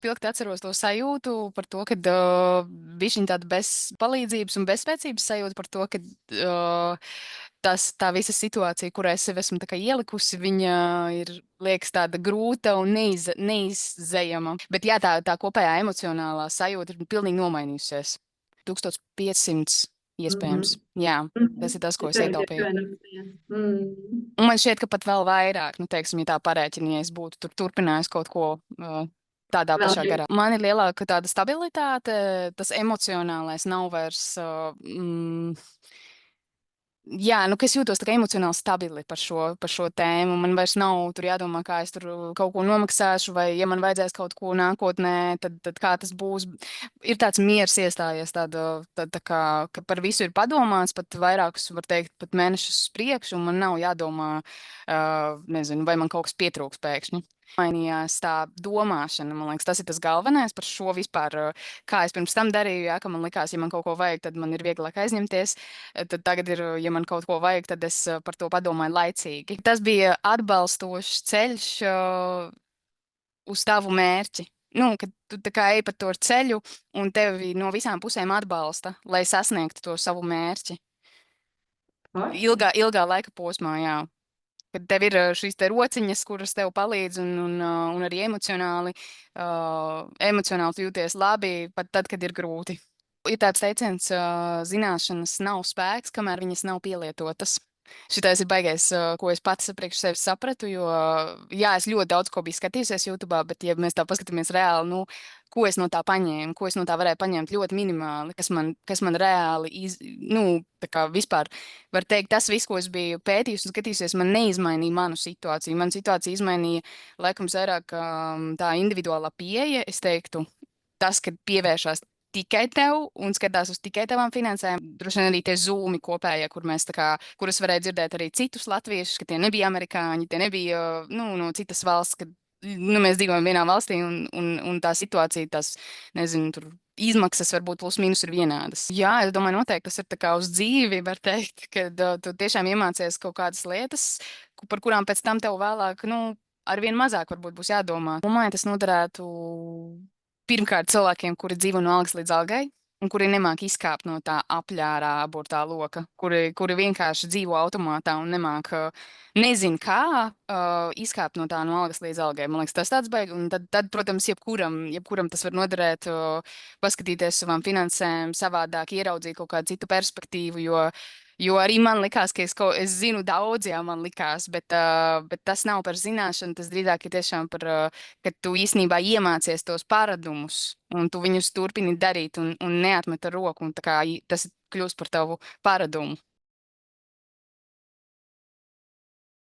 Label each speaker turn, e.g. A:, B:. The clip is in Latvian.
A: Pilgti atceros to sajūtu par to, ka bišķiņ tāda bezpalīdzības un bezspēcības sajūta par to, ka tā visa situācija, kurā es sev esmu tā kā ielikusi, viņa ir, liekas, tāda grūta un neizdzējama. Bet jā, tā kopējā emocionālā sajūta ir pilnīgi nomainījusies. 1500 iespējams.
B: Mhm.
A: Jā, tas ir
B: Mhm.
A: tas, ko es
B: Šeit ir
A: ietaupīju.
B: rakstījis. Mm.
A: Un man šķiet, ka pat vēl vairāk, nu, teiksim, ja tā parēķina, ja es būtu tur turpinājis kaut ko tādā
B: Vēl
A: pašā
B: šeit.
A: garā. Man ir lielāka tāda stabilitāte, tas emocionālais nav vairs. Jā, nu, ka es jūtos tā kā emocionāli stabili par šo tēmu. Man vairs nav tur jādomā, kā es tur kaut ko nomaksāšu, vai, ja man vajadzēs kaut ko nākotnē, tad kā tas būs. Ir tāds miers iestājies, tā kā, ka par visu ir padomāts, pat vairākus, var teikt, pat mēnešus uz priekšu, un man nav jādomā, nezinu, vai man kaut kas pietrūks pēkšņi. Mainījās tā domāšana, man liekas, tas ir tas galvenais par šo vispār, kā es pirms tam darīju, jā, ka man likās, ja man kaut ko vajag, tad man ir vieglāk aizņemties. Tad tagad ir, ja man kaut ko vajag, tad es par to padomāju laicīgi. Tas bija atbalstošs ceļš uz tavu mērķi. Nu, kad tu tā kā ej pa to ceļu un tevi no visām pusēm atbalsta, lai sasniegtu to savu mērķi.
B: Forši.
A: Ilgā laika posmā, jā. Kad tev ir šīs te rociņas, kuras tev palīdz un arī emocionāli tu jūties labi, pat tad, kad ir grūti. Ir tāds teiciens, zināšanas nav spēks, kamēr viņas nav pielietotas. Šitais ir baigais, ko es pats priekš sevis sapratu, jo, jā, es ļoti daudz ko biju skatījusies YouTube, bet, ja mēs tā paskatāmies reāli, nu, ko es no tā paņēmu, ko es no tā varēju paņemt ļoti minimāli, kas man reāli, nu, tā kā vispār, var teikt, tas viss, ko es biju pētījusi un skatījusies, man neizmainīja manu situāciju. Manu situāciju izmainīja, laikam, vairāk tā individuālā pieeja, es teiktu, tas, kad pievēršās tikai tev un skatās uz tikai tavām finansēm. Droši vien arī tie zūmi kopējie, kur mēs tā kā, kurus varēja dzirdēt arī citus latviešus, ka tie nebija amerikāņi, tie nebija, nu, no citas valsts, kad, nu, mēs dzīvojam vienā valstī un tā situācija, tas, nezinu, tur izmaksas varbūt plus mīnus ir vienādas. Jā, es domāju, noteikti tas ir tā kā uz dzīvi, var teikt, kad tu tiešām iemācies kaut kādas lietas, par kurām pēc tam tev vēlāk, nu, arvien mazāk varbūt būs jādomā. Domāju, tas noderētu pirmkārt cilvēkiem, kuri dzīvo no algas līdz algai, un kuri nemāk izkāpt no tā apļārā aburtā loka, kuri vienkārši dzīvo automātā un nemāk, nezin kā izkāpt no tā no algas līdz algai. Man liekas, tas tāds beigas, un tad, protams, jebkuram tas var noderēt, paskatīties savām finansēm, savādāk ieraudzīt kaut kādu citu perspektīvu, jo arī man likās, ka es zinu daudz, jā, man likās, bet tas nav par zināšanu, tas drīzāk ir tiešām par ka tu īsnībā iemācies tos paradumus, un tu viņus turpini darīt un neatmet ar roku, un tā kā tas kļūst par tavu paradumu.